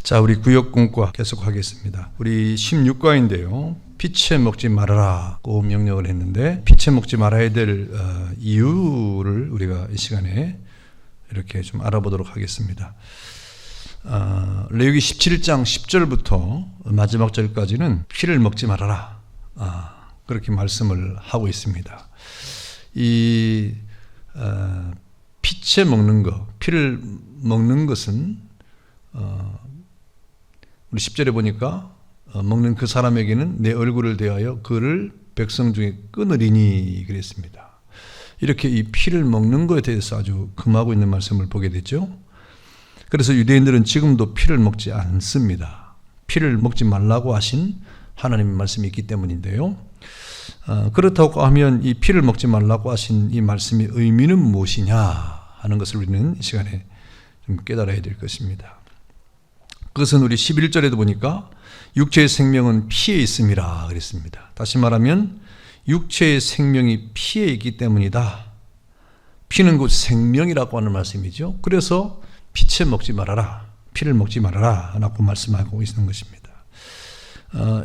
자, 우리 구역공과 계속하겠습니다. 우리 16과인데요. 피채 먹지 말아라고 명령을 했는데 피채 먹지 말아야 될 이유를 우리가 이 시간에 이렇게 좀 알아보도록 하겠습니다. 레위기 17장 10절부터 마지막 절까지는 피를 먹지 말아라, 그렇게 말씀을 하고 있습니다. 이 피채 먹는 것, 피를 먹는 것은 우리 10절에 보니까 먹는 그 사람에게는 내 얼굴을 대하여 그를 백성 중에 끊으리니 그랬습니다. 이렇게 이 피를 먹는 것에 대해서 아주 금하고 있는 말씀을 보게 되죠. 그래서 유대인들은 지금도 피를 먹지 않습니다. 피를 먹지 말라고 하신 하나님의 말씀이 있기 때문인데요. 그렇다고 하면 이 피를 먹지 말라고 하신 이 말씀의 의미는 무엇이냐 하는 것을 우리는 이 시간에 좀 깨달아야 될 것입니다. 그것은 우리 11절에도 보니까 육체의 생명은 피에 있음이라 그랬습니다. 다시 말하면 육체의 생명이 피에 있기 때문이다. 피는 곧 생명이라고 하는 말씀이죠. 그래서 피채 먹지 말아라, 피를 먹지 말아라 라고 말씀하고 있는 것입니다.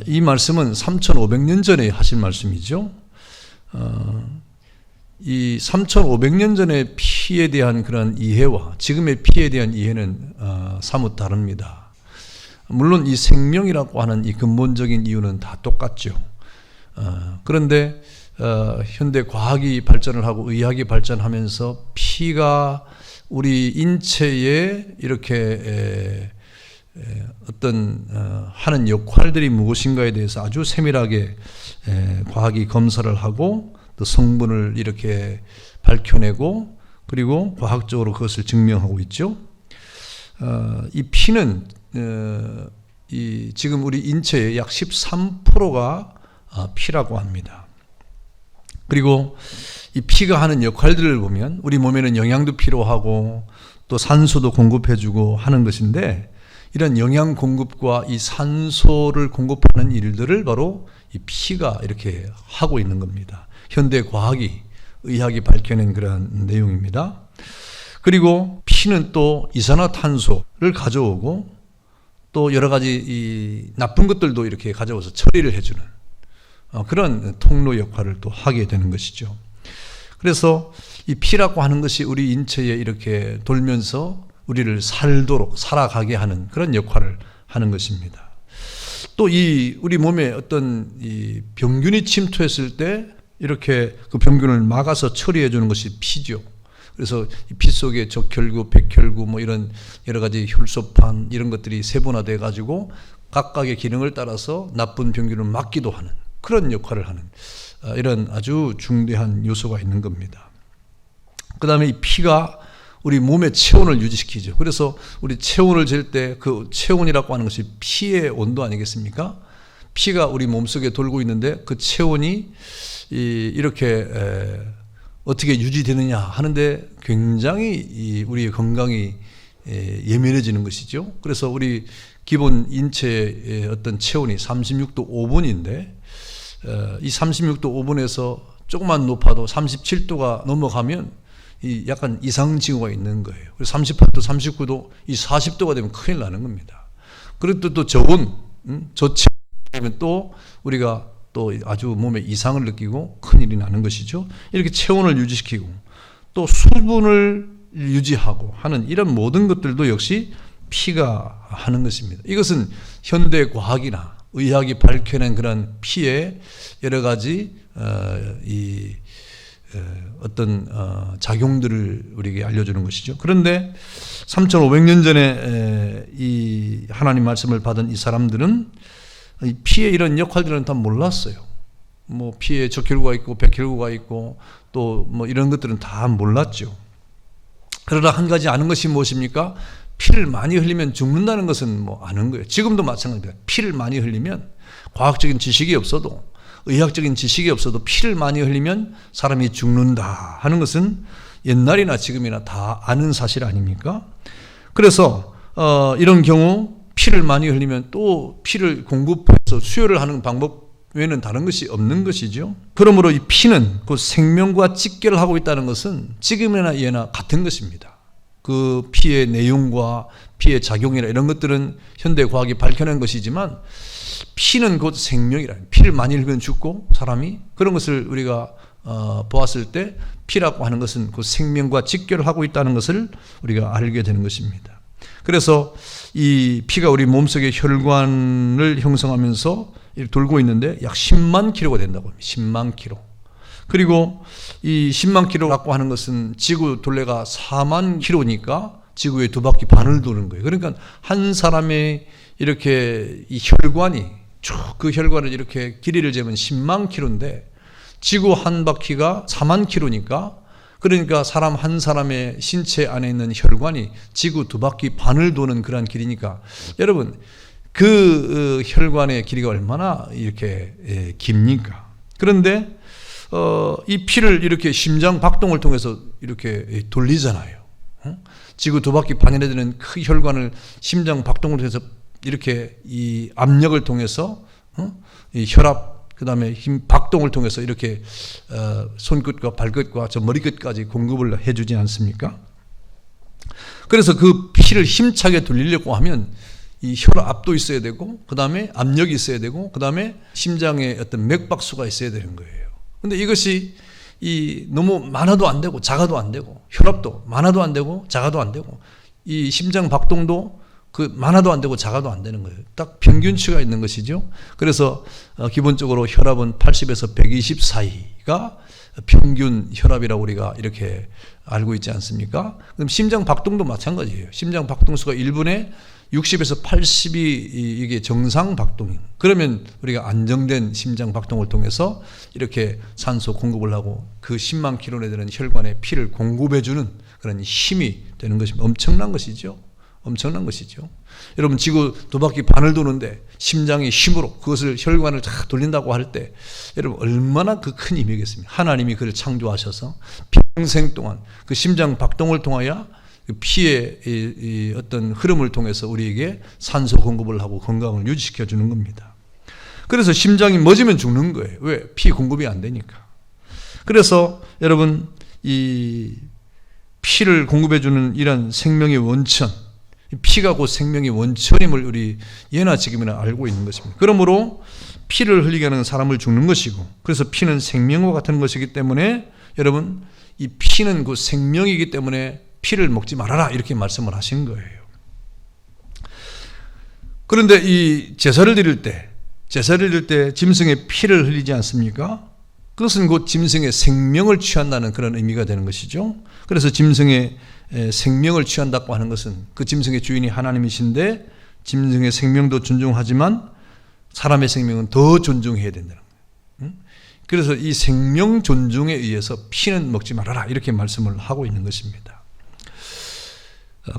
이 말씀은 3500년 전에 하신 말씀이죠. 이 3500년 전의 피에 대한 그런 이해와 지금의 피에 대한 이해는 사뭇 다릅니다. 물론 이 생명이라고 하는 이 근본적인 이유는 다 똑같죠. 그런데 현대 과학이 발전을 하고 의학이 발전하면서 피가 우리 인체에 이렇게 어떤 하는 역할들이 무엇인가에 대해서 아주 세밀하게 과학이 검사를 하고 또 성분을 이렇게 밝혀내고 그리고 과학적으로 그것을 증명하고 있죠. 이 피는 지금 우리 인체의 약 13%가 피라고 합니다. 그리고 이 피가 하는 역할들을 보면 우리 몸에는 영양도 필요하고 또 산소도 공급해주고 하는 것인데 이런 영양 공급과 이 산소를 공급하는 일들을 바로 이 피가 이렇게 하고 있는 겁니다. 현대 과학이 의학이 밝혀낸 그런 내용입니다. 그리고 피는 또 이산화탄소를 가져오고 또 여러 가지 이 나쁜 것들도 이렇게 가져와서 처리를 해주는 그런 통로 역할을 또 하게 되는 것이죠. 그래서 이 피라고 하는 것이 우리 인체에 이렇게 돌면서 우리를 살아가게 하는 그런 역할을 하는 것입니다. 또 우리 몸에 어떤 이 병균이 침투했을 때 이렇게 그 병균을 막아서 처리해 주는 것이 피죠. 그래서 이 피 속에 적혈구, 백혈구 뭐 이런 여러 가지 혈소판 이런 것들이 세분화돼 가지고 각각의 기능을 따라서 나쁜 병균을 막기도 하는 그런 역할을 하는 이런 아주 중대한 요소가 있는 겁니다. 그 다음에 이 피가 우리 몸의 체온을 유지시키죠. 그래서 우리 체온을 잴 때 그 체온이라고 하는 것이 피의 온도 아니겠습니까? 피가 우리 몸속에 돌고 있는데 그 체온이 이렇게 어떻게 유지되느냐 하는데 굉장히 우리의 건강이 예민해지는 것이죠. 그래서 우리 기본 인체의 어떤 체온이 36도 5분인데 이 36도 5분에서 조금만 높아도 37도가 넘어가면 약간 이상징후가 있는 거예요. 그래서 38도, 39도, 이 40도가 되면 큰일 나는 겁니다. 그리고 또 저온, 저체온이면 또 우리가 또 아주 몸에 이상을 느끼고 큰일이 나는 것이죠. 이렇게 체온을 유지시키고 또 수분을 유지하고 하는 이런 모든 것들도 역시 피가 하는 것입니다. 이것은 현대 과학이나 의학이 밝혀낸 그런 피의 여러 가지 어떤 작용들을 우리에게 알려주는 것이죠. 그런데 3500년 전에 이 하나님 말씀을 받은 이 사람들은 이 피의 이런 역할들은 다 몰랐어요. 뭐 피에 적혈구가 있고 백혈구가 있고 또 뭐 이런 것들은 다 몰랐죠. 그러나 한 가지 아는 것이 무엇입니까? 피를 많이 흘리면 죽는다는 것은 뭐 아는 거예요. 지금도 마찬가지입니다. 피를 많이 흘리면 과학적인 지식이 없어도 의학적인 지식이 없어도 피를 많이 흘리면 사람이 죽는다 하는 것은 옛날이나 지금이나 다 아는 사실 아닙니까? 그래서 이런 경우 피를 많이 흘리면 또 피를 공급해서 수혈을 하는 방법 외에는 다른 것이 없는 것이죠. 그러므로 이 피는 그 생명과 직결하고 있다는 것은 지금이나 예나 같은 것입니다. 그 피의 내용과 피의 작용이나 이런 것들은 현대 과학이 밝혀낸 것이지만 피는 곧 생명이라. 피를 많이 흘리면 죽고 사람이 그런 것을 우리가 보았을 때 피라고 하는 것은 그 생명과 직결을 하고 있다는 것을 우리가 알게 되는 것입니다. 그래서 이 피가 우리 몸속의 혈관을 형성하면서 돌고 있는데 약 10만 킬로가 된다고 합니다. 10만 킬로. 그리고 이 10만 킬로라고 하는 것은 지구 둘레가 4만 킬로니까 지구의 2바퀴 반을 도는 거예요. 그러니까 한 사람의 이렇게 이 혈관이 쭉 그 혈관을 이렇게 길이를 재면 10만 킬로인데 지구 한 바퀴가 4만 킬로니까 그러니까 사람 한 사람의 신체 안에 있는 혈관이 지구 2바퀴 반을 도는 그러한 길이니까 여러분 그 혈관의 길이가 얼마나 이렇게 깁니까? 그런데 이 피를 이렇게 심장 박동을 통해서 이렇게 돌리잖아요. 지구 2바퀴 반이나 되는 큰 혈관을 심장 박동을 통해서 이렇게 이 압력을 통해서 이 혈압 그다음에 힘 박동을 통해서 이렇게 손끝과 발끝과 저 머리끝까지 공급을 해주지 않습니까? 그래서 그 피를 힘차게 돌리려고 하면 이 혈압도 있어야 되고 그다음에 압력이 있어야 되고 그다음에 심장에 어떤 맥박수가 있어야 되는 거예요. 근데 이것이 너무 많아도 안 되고 작아도 안 되고 혈압도 많아도 안 되고 작아도 안 되고 이 심장 박동도 그 많아도 안 되고 작아도 안 되는 거예요. 딱 평균치가 있는 것이죠. 그래서 기본적으로 혈압은 80에서 120 사이가 평균 혈압이라고 우리가 이렇게 알고 있지 않습니까? 그럼 심장 박동도 마찬가지예요. 심장 박동수가 1분에 60에서 80이 이게 정상 박동이에요. 그러면 우리가 안정된 심장 박동을 통해서 이렇게 산소 공급을 하고 그 10만 킬로에 되는 혈관에 피를 공급해주는 그런 힘이 되는 것입니다. 엄청난 것이죠. 엄청난 것이죠. 여러분 지구 2바퀴 반을 도는데 심장의 힘으로 그것을 혈관을 다 돌린다고 할 때 여러분 얼마나 그 큰 힘이겠습니까? 하나님이 그를 창조하셔서 평생 동안 그 심장 박동을 통하여 그 피의 이 어떤 흐름을 통해서 우리에게 산소 공급을 하고 건강을 유지시켜 주는 겁니다. 그래서 심장이 멎으면 죽는 거예요. 왜? 피 공급이 안 되니까. 그래서 여러분 이 피를 공급해 주는 이런 생명의 원천, 피가 곧 생명의 원천임을 우리 예나 지금이나 알고 있는 것입니다. 그러므로 피를 흘리게 하는 사람을 죽는 것이고 그래서 피는 생명과 같은 것이기 때문에 여러분 이 피는 그 생명이기 때문에 피를 먹지 말아라 이렇게 말씀을 하신 거예요. 그런데 이 제사를 드릴 때 짐승의 피를 흘리지 않습니까? 그것은 곧 짐승의 생명을 취한다는 그런 의미가 되는 것이죠. 그래서 짐승의 생명을 취한다고 하는 것은 그 짐승의 주인이 하나님이신데 짐승의 생명도 존중하지만 사람의 생명은 더 존중해야 된다는 거예요. 그래서 이 생명 존중에 의해서 피는 먹지 말아라 이렇게 말씀을 하고 있는 것입니다.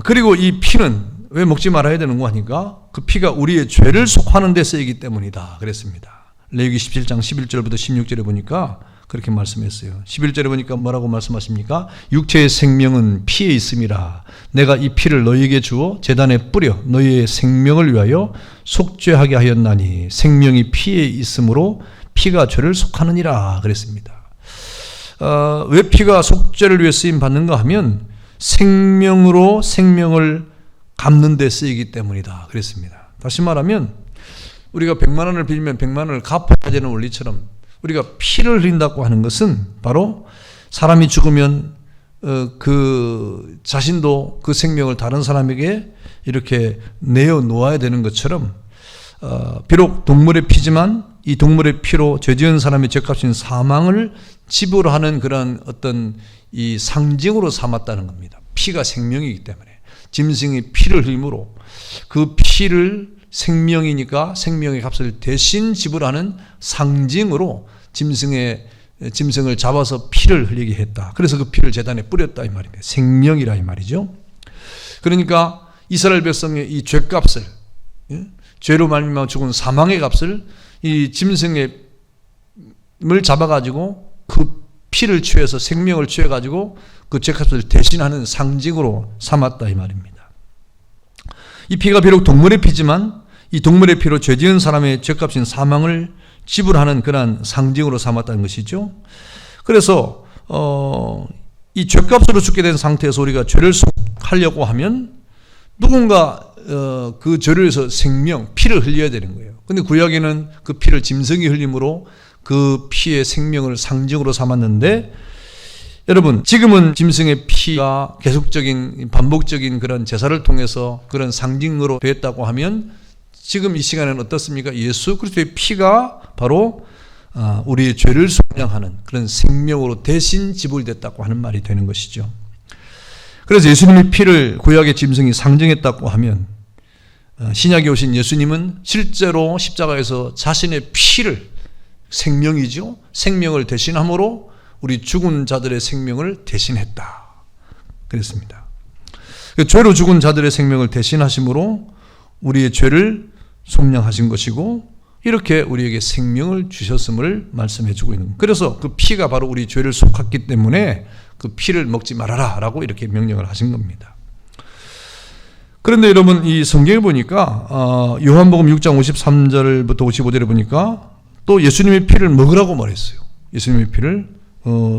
그리고 이 피는 왜 먹지 말아야 되는 거 하니까 그 피가 우리의 죄를 속하는 데 쓰이기 때문이다 그랬습니다. 레위기 17장 11절부터 16절에 보니까 그렇게 말씀했어요. 11절에 보니까 뭐라고 말씀하십니까? 육체의 생명은 피에 있음이라 내가 이 피를 너희에게 주어 제단에 뿌려 너희의 생명을 위하여 속죄하게 하였나니 생명이 피에 있으므로 피가 죄를 속하느니라 그랬습니다. 왜 피가 속죄를 위해 쓰임 받는가 하면 생명으로 생명을 갚는 데 쓰이기 때문이다 그랬습니다. 다시 말하면 우리가 100만 원을 빌면 100만 원을 갚아야 되는 원리처럼 우리가 피를 흘린다고 하는 것은 바로 사람이 죽으면 그 자신도 그 생명을 다른 사람에게 이렇게 내어 놓아야 되는 것처럼 비록 동물의 피지만 이 동물의 피로 죄지은 사람의 죄값인 사망을 지불하는 그런 어떤 이 상징으로 삼았다는 겁니다. 피가 생명이기 때문에 짐승이 피를 흘림으로 그 피를 생명이니까 생명의 값을 대신 지불하는 상징으로 짐승을 잡아서 피를 흘리게 했다. 그래서 그 피를 제단에 뿌렸다 이 말입니다. 생명이라 이 말이죠. 그러니까 이스라엘 백성의 이 죄값을 죄로 말미암아 죽은 사망의 값을 이 짐승을 잡아가지고 그 피를 취해서 생명을 취해가지고 그 죄값을 대신하는 상징으로 삼았다 이 말입니다. 이 피가 비록 동물의 피지만 이 동물의 피로 죄지은 사람의 죄값인 사망을 지불하는 그러한 상징으로 삼았다는 것이죠. 그래서 이 죄값으로 죽게 된 상태에서 우리가 죄를 속하려고 하면 누군가 그 죄를 위해서 생명, 피를 흘려야 되는 거예요. 근데 구약에는 그 피를 짐승이 흘림으로 그 피의 생명을 상징으로 삼았는데, 여러분 지금은 짐승의 피가 계속적인 반복적인 그런 제사를 통해서 그런 상징으로 되었다고 하면, 지금 이 시간에는 어떻습니까? 예수 그리스도의 피가 바로 우리의 죄를 속량하는 그런 생명으로 대신 지불됐다고 하는 말이 되는 것이죠. 그래서 예수님의 피를 구약의 짐승이 상징했다고 하면, 신약에 오신 예수님은 실제로 십자가에서 자신의 피를, 생명이죠, 생명을 대신함으로 우리 죽은 자들의 생명을 대신했다 그랬습니다. 죄로 죽은 자들의 생명을 대신하심으로 우리의 죄를 속량하신 것이고, 이렇게 우리에게 생명을 주셨음을 말씀해 주고 있는 거예요. 그래서 그 피가 바로 우리 죄를 속았기 때문에 그 피를 먹지 말아라 라고 이렇게 명령을 하신 겁니다. 그런데 여러분, 이 성경에 보니까 요한복음 6장 53절부터 55절에 보니까 또 예수님의 피를 먹으라고 말했어요. 예수님의 피를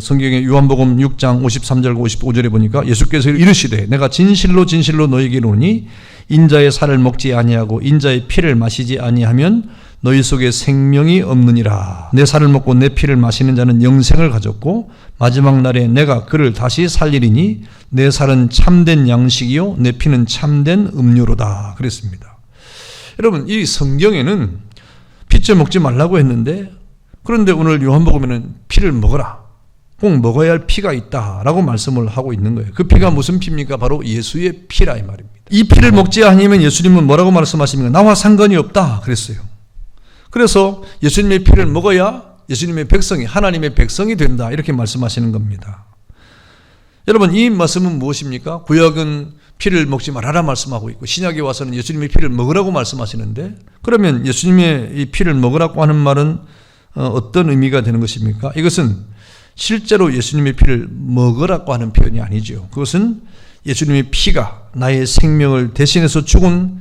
성경의 요한복음 6장 53절과 55절에 보니까 예수께서 이르시되 내가 진실로 진실로 너희에게 이르노니 인자의 살을 먹지 아니하고 인자의 피를 마시지 아니하면 너희 속에 생명이 없느니라. 내 살을 먹고 내 피를 마시는 자는 영생을 가졌고 마지막 날에 내가 그를 다시 살리리니 내 살은 참된 양식이요 내 피는 참된 음료로다 그랬습니다. 여러분, 이 성경에는 피째 먹지 말라고 했는데, 그런데 오늘 요한복음에는 피를 먹어라, 꼭 먹어야 할 피가 있다라고 말씀을 하고 있는 거예요. 그 피가 무슨 피입니까? 바로 예수의 피라 이 말입니다. 이 피를 먹지 아니면 예수님은 뭐라고 말씀하십니까? 나와 상관이 없다 그랬어요. 그래서 예수님의 피를 먹어야 예수님의 백성이, 하나님의 백성이 된다 이렇게 말씀하시는 겁니다. 여러분, 이 말씀은 무엇입니까? 구약은 피를 먹지 말아라 말씀하고 있고 신약에 와서는 예수님의 피를 먹으라고 말씀하시는데, 그러면 예수님의 이 피를 먹으라고 하는 말은 어떤 의미가 되는 것입니까? 이것은 실제로 예수님의 피를 먹으라고 하는 표현이 아니죠. 그것은 예수님의 피가 나의 생명을 대신해서 죽은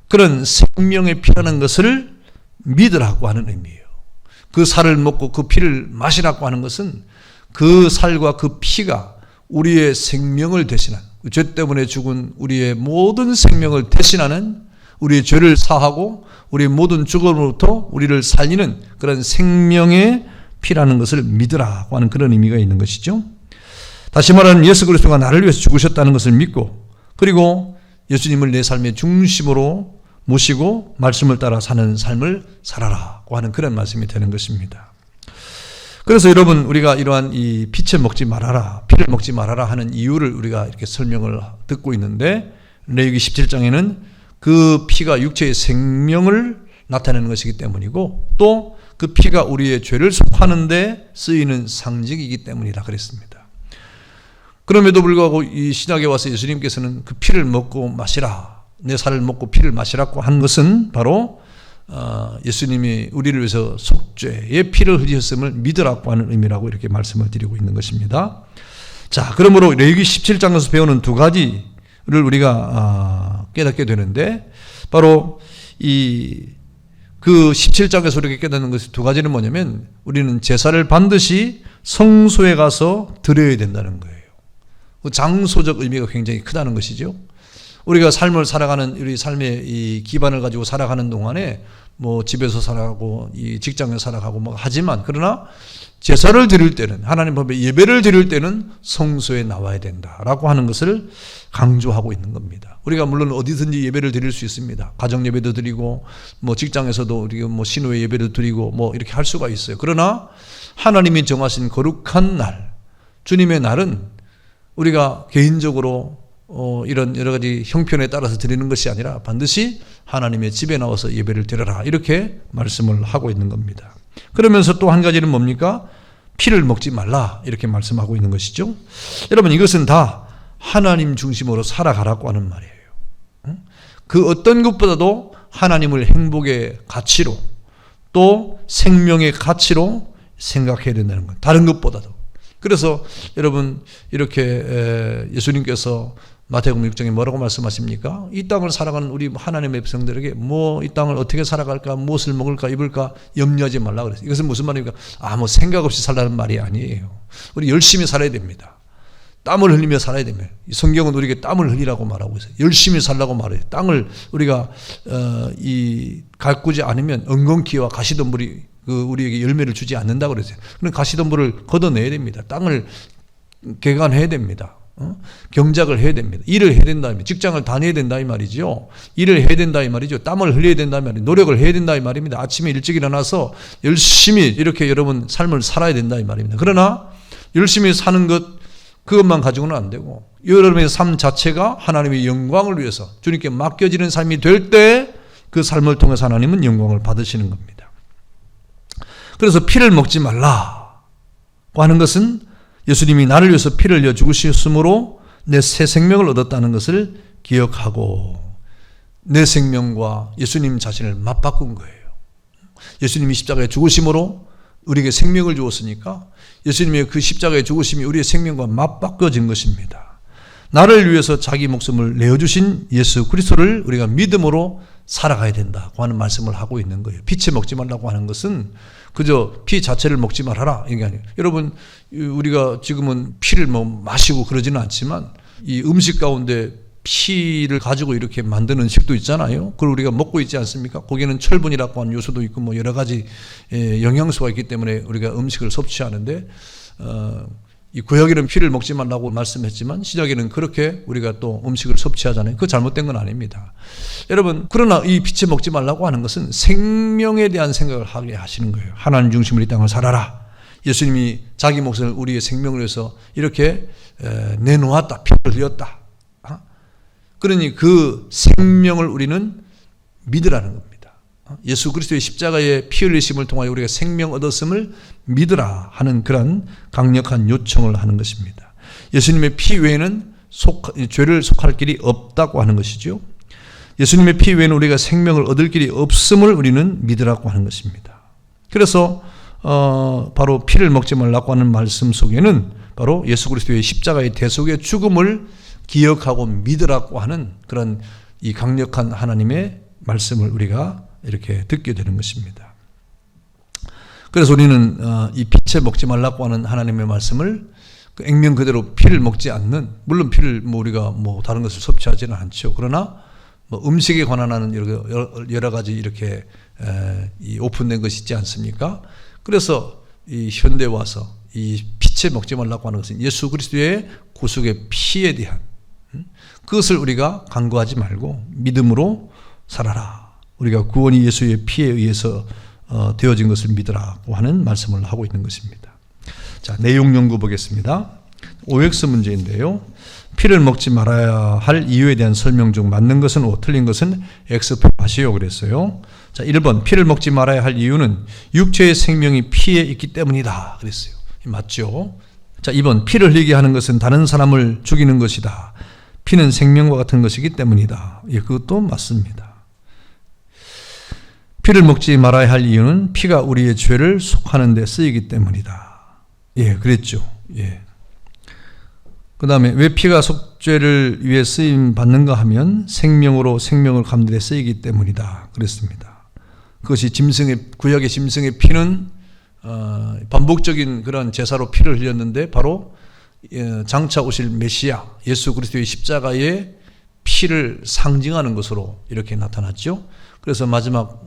그런 생명의 피라는 것을 믿으라고 하는 의미예요. 그 살을 먹고 그 피를 마시라고 하는 것은 그 살과 그 피가 우리의 생명을 대신한, 죄 때문에 죽은 우리의 모든 생명을 대신하는, 우리의 죄를 사하고 우리의 모든 죽음으로부터 우리를 살리는 그런 생명의 피라는 것을 믿으라고 하는 그런 의미가 있는 것이죠. 다시 말하면 예수 그리스도가 나를 위해서 죽으셨다는 것을 믿고, 그리고 예수님을 내 삶의 중심으로 모시고 말씀을 따라 사는 삶을 살아라고 하는 그런 말씀이 되는 것입니다. 그래서 여러분, 우리가 이러한 이 피채 먹지 말아라, 피를 먹지 말아라 하는 이유를 우리가 이렇게 설명을 듣고 있는데, 레위기 17장에는 그 피가 육체의 생명을 나타내는 것이기 때문이고, 또 그 피가 우리의 죄를 속하는 데 쓰이는 상징이기 때문이라 그랬습니다. 그럼에도 불구하고 이 신약에 와서 예수님께서는 그 피를 먹고 마시라, 내 살을 먹고 피를 마시라고 한 것은 바로 예수님이 우리를 위해서 속죄의 피를 흘리셨음을 믿으라고 하는 의미라고 이렇게 말씀을 드리고 있는 것입니다. 자, 그러므로 레위기 17장에서 배우는 두 가지를 우리가 깨닫게 되는데, 바로 그 17장에서 우리가 깨닫는 것이 두 가지는 뭐냐면, 우리는 제사를 반드시 성소에 가서 드려야 된다는 거예요. 그 장소적 의미가 굉장히 크다는 것이죠. 우리가 삶을 살아가는, 우리 삶의 이 기반을 가지고 살아가는 동안에 뭐 집에서 살아가고 이 직장에서 살아가고 뭐 하지만, 그러나 제사를 드릴 때는, 하나님 법에 예배를 드릴 때는 성소에 나와야 된다라고 하는 것을 강조하고 있는 겁니다. 우리가 물론 어디든지 예배를 드릴 수 있습니다. 가정 예배도 드리고 뭐 직장에서도 우리가 뭐 신우의 예배도 드리고 뭐 이렇게 할 수가 있어요. 그러나 하나님이 정하신 거룩한 날, 주님의 날은 우리가 개인적으로 이런 여러 가지 형편에 따라서 드리는 것이 아니라 반드시 하나님의 집에 나와서 예배를 드려라, 이렇게 말씀을 하고 있는 겁니다. 그러면서 또 한 가지는 뭡니까? 피를 먹지 말라, 이렇게 말씀하고 있는 것이죠. 여러분, 이것은 다 하나님 중심으로 살아가라고 하는 말이에요. 그 어떤 것보다도 하나님을 행복의 가치로, 또 생명의 가치로 생각해야 된다는 것, 다른 것보다도. 그래서 여러분, 이렇게 예수님께서 마태복음 6장에 뭐라고 말씀하십니까? 이 땅을 살아가는 우리 하나님의 백성들에게 이 땅을 어떻게 살아갈까, 무엇을 먹을까, 입을까 염려하지 말라고 그랬어요. 이것은 무슨 말입니까? 뭐 생각 없이 살라는 말이 아니에요. 우리 열심히 살아야 됩니다. 땀을 흘리며 살아야 됩니다. 성경은 우리에게 땀을 흘리라고 말하고 있어요. 열심히 살라고 말해요. 땅을 우리가 가꾸지 않으면 엉겅퀴와 가시덤불이 우리에게 열매를 주지 않는다고 그랬어요. 그럼 가시덤불을 걷어내야 됩니다. 땅을 개간해야 됩니다. 경작을 해야 됩니다. 일을 해야 된다. 직장을 다녀야 된다 이 말이죠. 일을 해야 된다 이 말이죠. 땀을 흘려야 된다 이 말이죠. 노력을 해야 된다 이 말입니다. 아침에 일찍 일어나서 열심히 이렇게 여러분 삶을 살아야 된다 이 말입니다. 그러나 열심히 사는 그것만 가지고는 안 되고 여러분의 삶 자체가 하나님의 영광을 위해서 주님께 맡겨지는 삶이 될 때 그 삶을 통해서 하나님은 영광을 받으시는 겁니다. 그래서 피를 먹지 말라고 하는 것은 예수님이 나를 위해서 피를 흘려 죽으셨으므로 내 새 생명을 얻었다는 것을 기억하고 내 생명과 예수님 자신을 맞바꾼 거예요. 예수님이 십자가에 죽으심으로 우리에게 생명을 주었으니까 예수님의 그 십자가의 죽으심이 우리의 생명과 맞바꿔진 것입니다. 나를 위해서 자기 목숨을 내어주신 예수 그리스도를 우리가 믿음으로 살아가야 된다고 하는 말씀을 하고 있는 거예요. 피채 먹지 말라고 하는 것은 그저 피 자체를 먹지 말아라 이게 아니에요. 여러분 우리가 지금은 피를 마시고 그러지는 않지만 이 음식 가운데 피를 가지고 이렇게 만드는 음식도 있잖아요. 그걸 우리가 먹고 있지 않습니까? 거기는 철분이라고 하는 요소도 있고 여러 가지 영양소가 있기 때문에 우리가 음식을 섭취하는데 이 구약에는 피를 먹지 말라고 말씀했지만 시작에는 그렇게 우리가 또 음식을 섭취하잖아요. 그거 잘못된 건 아닙니다. 여러분 그러나 이 피채 먹지 말라고 하는 것은 생명에 대한 생각을 하게 하시는 거예요. 하나님 중심으로 이 땅을 살아라. 예수님이 자기 목숨을 우리의 생명을 위해서 이렇게 내놓았다. 피를 흘렸다. 그러니 그 생명을 우리는 믿으라는 겁니다. 예수 그리스도의 십자가의 피 흘리심을 통하여 우리가 생명 얻었음을 믿으라 하는 그런 강력한 요청을 하는 것입니다. 예수님의 피 외에는 죄를 속할 길이 없다고 하는 것이죠. 예수님의 피 외에는 우리가 생명을 얻을 길이 없음을 우리는 믿으라고 하는 것입니다. 그래서 바로 피를 먹지 말라고 하는 말씀 속에는 바로 예수 그리스도의 십자가의 대속의 죽음을 기억하고 믿으라고 하는 그런 이 강력한 하나님의 말씀을 우리가 이렇게 듣게 되는 것입니다. 그래서 우리는 이 피채 먹지 말라고 하는 하나님의 말씀을 그 액면 그대로 피를 먹지 않는, 물론 피를 우리가 다른 것을 섭취하지는 않죠. 그러나 음식에 관한 여러 가지 이렇게 오픈된 것이 있지 않습니까? 그래서 이 현대에 와서 이 피채 먹지 말라고 하는 것은 예수 그리스도의 구속의 피에 대한 그것을 우리가 간구하지 말고 믿음으로 살아라. 우리가 구원이 예수의 피에 의해서 되어진 것을 믿으라고 하는 말씀을 하고 있는 것입니다. 자, 내용 연구 보겠습니다. OX 문제인데요. 피를 먹지 말아야 할 이유에 대한 설명 중 맞는 것은 O, 틀린 것은 X 표하시오 그랬어요. 자, 1번 피를 먹지 말아야 할 이유는 육체의 생명이 피에 있기 때문이다 그랬어요. 맞죠? 자, 2번 피를 흘리게 하는 것은 다른 사람을 죽이는 것이다. 피는 생명과 같은 것이기 때문이다. 예, 그것도 맞습니다. 피를 먹지 말아야 할 이유는 피가 우리의 죄를 속하는 데 쓰이기 때문이다. 예, 그랬죠. 예. 그 다음에 왜 피가 속죄를 위해 쓰임 받는가 하면 생명으로 생명을 갚는 데 쓰이기 때문이다. 그랬습니다. 그것이 구약의 짐승의 피는 반복적인 그런 제사로 피를 흘렸는데 바로 장차 오실 메시아 예수 그리스도의 십자가의 피를 상징하는 것으로 이렇게 나타났죠. 그래서 마지막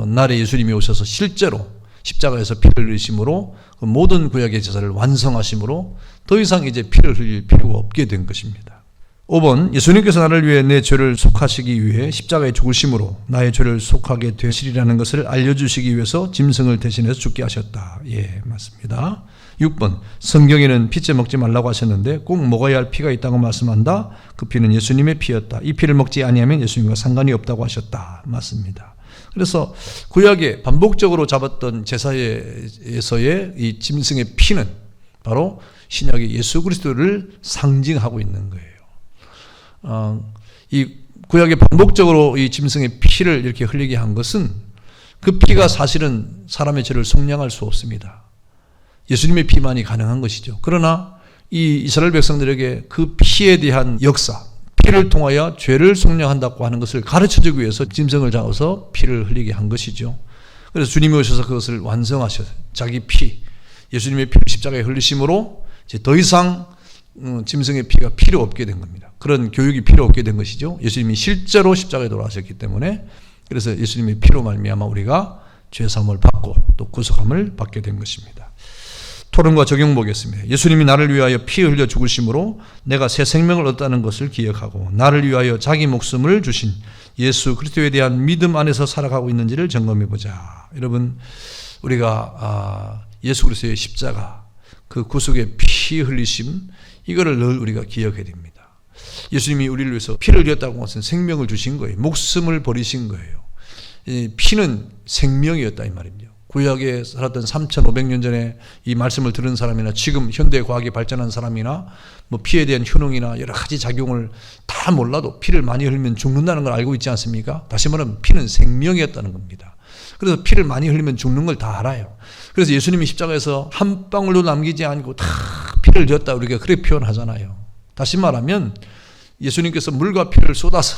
날에 예수님이 오셔서 실제로 십자가에서 피를 흘리심으로 그 모든 구약의 제사를 완성하심으로 더 이상 이제 피를 흘릴 필요가 없게 된 것입니다. 5번 예수님께서 나를 위해 내 죄를 속하시기 위해 십자가에 죽으심으로 나의 죄를 속하게 되시리라는 것을 알려주시기 위해서 짐승을 대신해서 죽게 하셨다. 예, 맞습니다. 6번 성경에는 피째 먹지 말라고 하셨는데 꼭 먹어야 할 피가 있다고 말씀한다. 그 피는 예수님의 피였다. 이 피를 먹지 아니하면 예수님과 상관이 없다고 하셨다. 맞습니다. 그래서 구약에 반복적으로 잡았던 제사에서의 이 짐승의 피는 바로 신약의 예수 그리스도를 상징하고 있는 거예요. 이 구약에 반복적으로 이 짐승의 피를 이렇게 흘리게 한 것은 그 피가 사실은 사람의 죄를 속량할 수 없습니다. 예수님의 피만이 가능한 것이죠. 그러나 이 이스라엘 백성들에게 그 피에 대한 역사, 피를 통하여 죄를 속량한다고 하는 것을 가르쳐주기 위해서 짐승을 잡아서 피를 흘리게 한 것이죠. 그래서 주님이 오셔서 그것을 완성하셔서 자기 피, 예수님의 피를 십자가에 흘리심으로 이제 더 이상 짐승의 피가 필요 없게 된 겁니다. 그런 교육이 필요 없게 된 것이죠. 예수님이 실제로 십자가에 돌아가셨기 때문에, 그래서 예수님의 피로 말미암아 우리가 죄 사함을 받고 또 구속함을 받게 된 것입니다. 토론과 적용 보겠습니다. 예수님이 나를 위하여 피 흘려 죽으심으로 내가 새 생명을 얻었다는 것을 기억하고, 나를 위하여 자기 목숨을 주신 예수 그리스도에 대한 믿음 안에서 살아가고 있는지를 점검해 보자. 여러분, 우리가 예수 그리스도의 십자가, 그 구속의 피 흘리심, 이거를 늘 우리가 기억해야 됩니다. 예수님이 우리를 위해서 피를 흘렸다고 것은 생명을 주신 거예요. 목숨을 버리신 거예요. 이 피는 생명이었다 이 말입니다. 구약에 살았던 3,500년 전에 이 말씀을 들은 사람이나 지금 현대 과학이 발전한 사람이나 뭐 피에 대한 효능이나 여러 가지 작용을 다 몰라도 피를 많이 흘리면 죽는다는 걸 알고 있지 않습니까? 다시 말하면 피는 생명이었다는 겁니다. 그래서 피를 많이 흘리면 죽는 걸 다 알아요. 그래서 예수님이 십자가에서 한 방울도 남기지 않고 다 피를 흘렸다, 우리가 그렇게 표현하잖아요. 다시 말하면 예수님께서 물과 피를 쏟아서,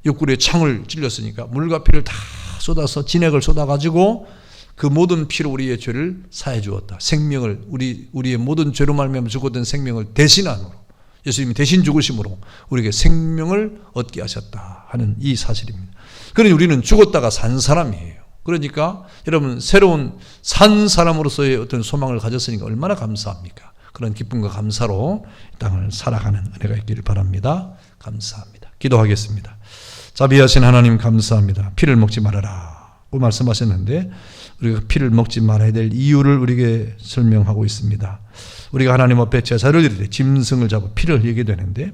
옆구리에 창을 찔렸으니까 물과 피를 다 쏟아서 진액을 쏟아가지고 그 모든 피로 우리의 죄를 사해 주었다. 생명을, 우리의 모든 죄로 말미암아 죽었던 생명을 대신함으로, 예수님이 대신 죽으심으로 우리에게 생명을 얻게 하셨다 하는 이 사실입니다. 그러니 우리는 죽었다가 산 사람이에요. 그러니까 여러분, 새로운 산 사람으로서의 어떤 소망을 가졌으니까 얼마나 감사합니까? 그런 기쁨과 감사로 땅을 살아가는 은혜가 있기를 바랍니다. 감사합니다. 기도하겠습니다. 자비하신 하나님, 감사합니다. 피를 먹지 말아라고 말씀하셨는데 우리가 피를 먹지 말아야 될 이유를 우리에게 설명하고 있습니다. 우리가 하나님 앞에 제사를 드릴 때 짐승을 잡아 피를 흘리게 되는데,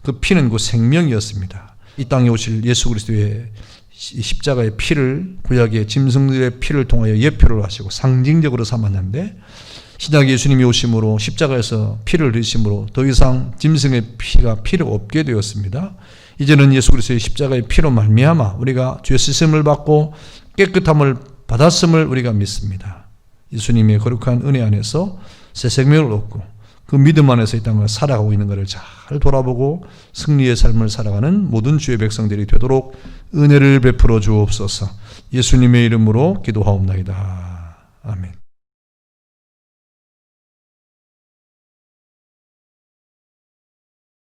그 피는 그 생명이었습니다. 이 땅에 오실 예수 그리스도의 십자가의 피를, 구약의 짐승들의 피를 통하여 예표를 하시고 상징적으로 삼았는데, 신약 예수님이 오심으로 십자가에서 피를 흘리심으로 더 이상 짐승의 피가 필요 없게 되었습니다. 이제는 예수 그리스도의 십자가의 피로 말미암아 우리가 죄 씻음을 받고 깨끗함을 받았음을 우리가 믿습니다. 예수님의 거룩한 은혜 안에서 새 생명을 얻고 그 믿음 안에서 이 땅을 살아가고 있는 것을 잘 돌아보고 승리의 삶을 살아가는 모든 주의 백성들이 되도록 은혜를 베풀어 주옵소서. 예수님의 이름으로 기도하옵나이다.